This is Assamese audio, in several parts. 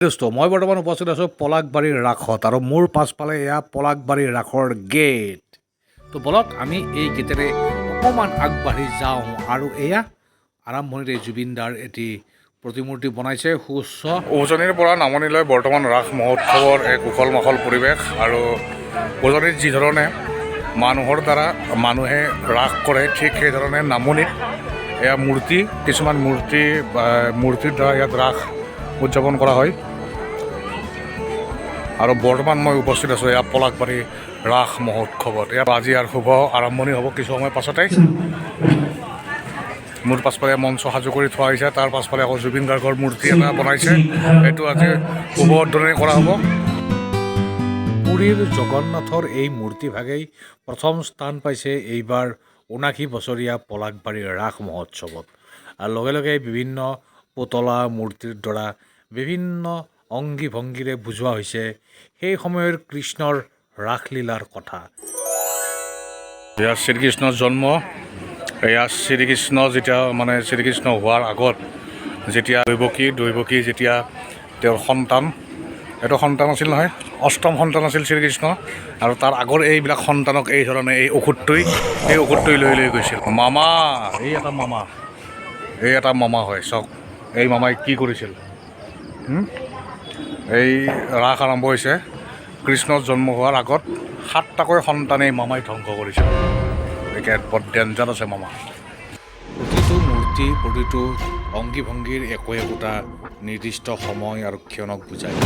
মই বৰ্তমান উপস্থিত আছোঁ পলাকবাৰীৰ ৰাসত আৰু মোৰ পাছফালে এয়া পলাকবাৰীৰ ৰাসৰ গেট। তো বলক আমি এই গেটেৰে অকণমান আগবাঢ়ি যাওঁ আৰু এয়া আৰম্ভণিতে জুবিনদাৰ এটি প্ৰতিমূৰ্তি বনাইছে সুউচ্চ। উজনিৰ পৰা নামনিলৈ বৰ্তমান ৰাস মহোৎসৱৰ এক উখল মাখল পৰিৱেশ আৰু উজনিত যিধৰণে মানুহৰ দ্বাৰা মানুহে ৰাস কৰে ঠিক সেইধৰণে নামনিত এয়া কিছুমান মূৰ্তিৰ দ্বাৰা ইয়াত ৰাস উদযাপন কৰা হয়। আৰু বৰ্তমান মই উপস্থিত আছোঁ এয়া পলাকবাৰী ৰাস মহোৎসৱত। ইয়াত আজি আৰু শুভ আৰম্ভণি হ'ব কিছু সময় পাছতে। মোৰ পাছফালে মঞ্চ সাজু কৰি থোৱা হৈছে, তাৰ পাছফালে আকৌ জুবিন গাৰ্গৰ মূৰ্তি এটা বনাইছে, এইটো আজি শুভ উদ্বোধনী কৰা হ'ব। পুৰীৰ জগন্নাথৰ এই মূৰ্তিভাগেই প্ৰথম স্থান পাইছে এইবাৰ ৭৯ বছৰীয়া পলাকবাৰীৰ ৰাস মহোৎসৱত। আৰু লগে লগে বিভিন্ন পুতলা মূৰ্তিৰ দ্বাৰা বিভিন্ন অংগী ভংগীৰে বুজোৱা হৈছে সেই সময়ৰ কৃষ্ণৰ ৰাসলীলাৰ কথা। এয়া শ্ৰীকৃষ্ণৰ জন্ম, এয়া শ্ৰীকৃষ্ণ শ্ৰীকৃষ্ণ হোৱাৰ আগত যেতিয়া দৈৱকী যেতিয়া তেওঁৰ সন্তান, এইটো সন্তান আছিল নহয়, অষ্টম সন্তান আছিল শ্ৰীকৃষ্ণ, আৰু তাৰ আগৰ এইবিলাক সন্তানক এই ধৰণে এই ঔষধটোৱে লৈ গৈছিল। মামা, এই এটা মামা হয়, চাওক এই মামাই কি কৰিছিল। এই ৰাস আৰম্ভ হৈছে কৃষ্ণৰ জন্ম হোৱাৰ আগত 7টাকৈ সন্তানেই মামাই ধ্বংস কৰিছিল। গতিকে বৰ ডেঞ্জাৰ আছে মামা। প্ৰতিটো মূৰ্তি, প্ৰতিটো অংগী ভংগীৰ একোটা নিৰ্দিষ্ট সময় আৰু ক্ষণক বুজায়।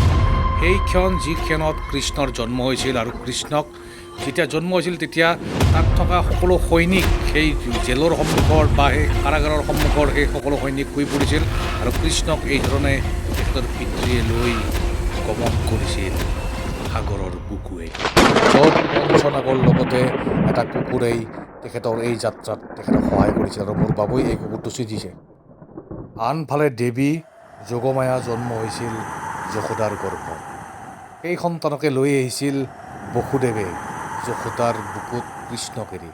সেই ক্ষণ যি ক্ষণত কৃষ্ণৰ জন্ম হৈছিল, আৰু কৃষ্ণক যেতিয়া জন্ম হৈছিল তেতিয়া তাত থকা সকলো সৈনিক সেই জেলৰ সন্মুখৰ বা সেই কাৰাগাৰৰ সন্মুখৰ সেই সকলো সৈনিক শুই পৰিছিল, আৰু কৃষ্ণক এই ধৰণে তেখেতৰ পিতৃয়ে লৈ গমন কৰিছিল সাগৰৰ বুকুৱে। য'ত পঞ্চনাগৰ লগতে এটা কুকুৰেই তেখেতৰ এই যাত্ৰাত তেখেতক সহায় কৰিছিল, আৰু মোৰ বাবুই এই কুকুৰটো চিজিছে। আনফালে দেৱী যোগমায়া জন্ম হৈছিল যশোদাৰ গৰ্ভত। সেই সন্তানকে লৈ আহিছিল বসুদেৱে যশোদাৰ বুকুত কৃষ্ণক এৰি।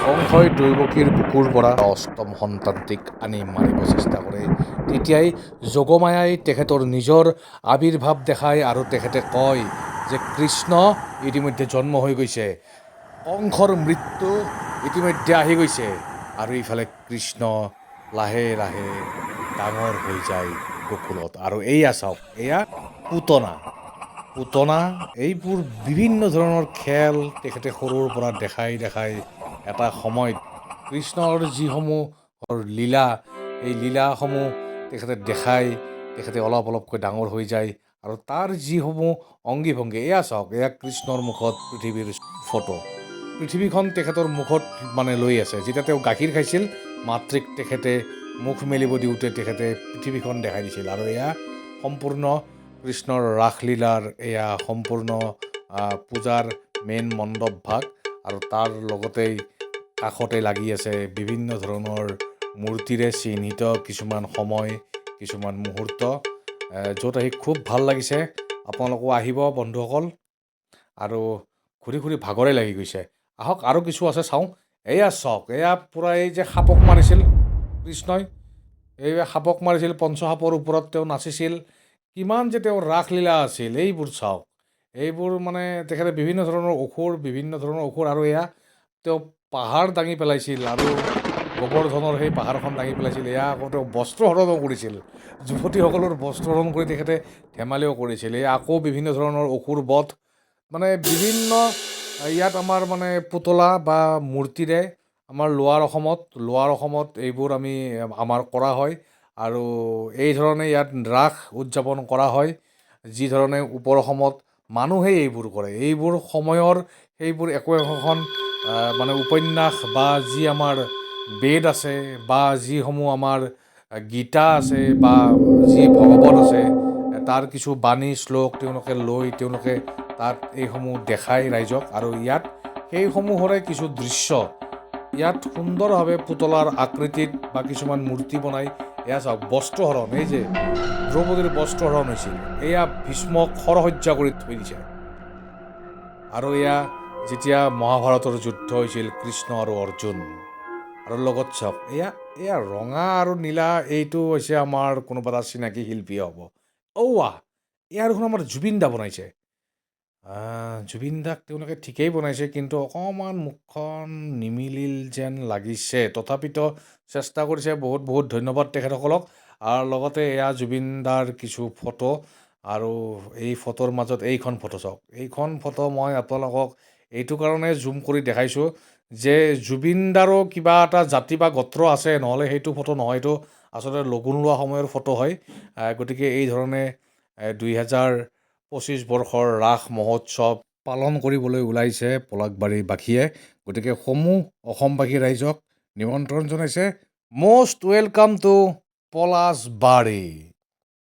কংসই দৈৱকীৰ বুকুৰ পৰা অষ্টম সন্তানটিক আনি মাৰিব চেষ্টা কৰে। তেতিয়াই যোগমায়াই তেখেতৰ নিজৰ আবিৰ্ভাৱ দেখায় আৰু তেখেতে কয় যে কৃষ্ণ ইতিমধ্যে জন্ম হৈ গৈছে, কংসৰ মৃত্যু ইতিমধ্যে আহি গৈছে। আৰু ইফালে কৃষ্ণ লাহে লাহে ডাঙৰ হৈ যায় গোকুলত। আৰু এয়া চাওক, এয়া পুতনা এইবোৰ বিভিন্ন ধৰণৰ খেল তেখেতে সৰুৰ পৰা দেখাই এটা সময়ত কৃষ্ণৰ যিসমূহ লীলা, এই লীলাসমূহ তেখেতে তেখেতে অলপকৈ ডাঙৰ হৈ যায়। আৰু তাৰ যিসমূহ অংগী ভংগী, এয়া চাওক, এয়া কৃষ্ণৰ মুখত পৃথিৱীৰ ফটো। পৃথিৱীখন তেখেতৰ মুখত লৈ আছে। যেতিয়া তেওঁ গাখীৰ খাইছিল, মাতৃক তেখেতে মুখ মেলিব দিওঁতে তেখেতে পৃথিৱীখন দেখাই দিছিল। আৰু এয়া সম্পূৰ্ণ কৃষ্ণৰ ৰাসলীলাৰ এয়া সম্পূৰ্ণ পূজাৰ মেইন মণ্ডপ ভাগ, আৰু তাৰ লগতেই কাষতে লাগি আছে বিভিন্ন ধৰণৰ মূৰ্তিৰে চিহ্নিত কিছুমান সময়, কিছুমান মুহূৰ্ত, য'ত আহি খুব ভাল লাগিছে। আপোনালোকো আহিব বন্ধুসকল। আৰু ঘূৰি ভাগৰে লাগি গৈছে। আহক আৰু কিছু আছে চাওঁ। এয়া চাওক, এয়া পূৰা এই যে সাপক মাৰিছিল কৃষ্ণই, এই সাপক মাৰিছিল, পঞ্চসাপৰ ওপৰত তেওঁ নাচিছিল, কিমান যে তেওঁৰ ৰাসলীলা আছিল। এইবোৰ চাওক, এইবোৰ তেখেতে বিভিন্ন ধৰণৰ অসুৰ, আৰু এয়া তেওঁ পাহাৰ দাঙি পেলাইছিল, আৰু গোবৰ্ধনৰ সেই পাহাৰখন দাঙি পেলাইছিল। এয়া আকৌ তেওঁ বস্ত্ৰহৰণো কৰিছিল, যুৱতীসকলৰ বস্ত্ৰহৰণ কৰি তেখেতে ধেমালিও কৰিছিল। এয়া আকৌ বিভিন্ন ধৰণৰ অসুৰ বধ, বিভিন্ন ইয়াত আমাৰ পুতলা বা মূৰ্তিৰে আমাৰ লোৱাৰ অসমত এইবোৰ আমাৰ কৰা হয়। আৰু এই ধৰণে ইয়াত ৰাস উদযাপন কৰা হয়। যি ধৰণে ওপৰ অসমত মানুহেই এইবোৰ কৰে, এইবোৰ সময়ৰ সেইবোৰ একোখন উপন্যাস বা যি আমাৰ বেদ আছে, বা যিসমূহ আমাৰ গীতা আছে, বা যি ভগৱত আছে, তাৰ কিছু বাণী শ্লোক তেওঁলোকে তাত এইসমূহ দেখায় ৰাইজক। আৰু ইয়াত সেইসমূহৰে কিছু দৃশ্য ইয়াত সুন্দৰভাৱে পুতলাৰ আকৃতিত বা কিছুমান মূৰ্তি বনাই। এয়া চাওক, বস্ত্ৰহৰণ, এই যে দ্ৰৌপদীৰ বস্ত্ৰহৰণ হৈছিল, এয়া ভীষ্মক সৰসজ্জা কৰি থৈ দিছে। আৰু এয়া যেতিয়া মহাভাৰতৰ যুদ্ধ হৈছিল কৃষ্ণ আৰু অৰ্জুন, আৰু লগত চাওক, এয়া এয়া ৰঙা আৰু নীলা এইটো হৈছে আমাৰ কোনোবা এটা চিনাকি শিল্পী হ'ব। ঔৱা এয়া দেখোন আমাৰ জুবিন দা বনাইছে। জুবিন দাক তেওঁলোকে ঠিকেই বনাইছে, কিন্তু অকণমান মুখখন নিমিলিল যেন লাগিছে। তথাপিতো চেষ্টা কৰিছে, বহুত বহুত ধন্যবাদ তেখেতসকলক। আৰু লগতে এয়া জুবিন দাৰ কিছু ফটো, আৰু এই ফটোৰ মাজত এইখন ফটো চাওক। এইখন ফটো মই আপোনালোকক এইটো কাৰণে জুম কৰি দেখাইছোঁ যে জুবিন দাৰো কিবা এটা জাতি বা গোত্ৰ আছে, নহ'লে সেইটো ফটো নহয়, এইটো আচলতে লগুণ লোৱা সময়ৰ ফটো হয়। গতিকে এই ধৰণে 2025 বৰ্ষৰ ৰাস মহোৎসৱ পালন কৰিবলৈ ওলাইছে পলাশবাৰীবাসীয়ে। গতিকে সমূহ অসমবাসী ৰাইজক নিমন্ত্ৰণ জনাইছে। Most welcome to Palasbari.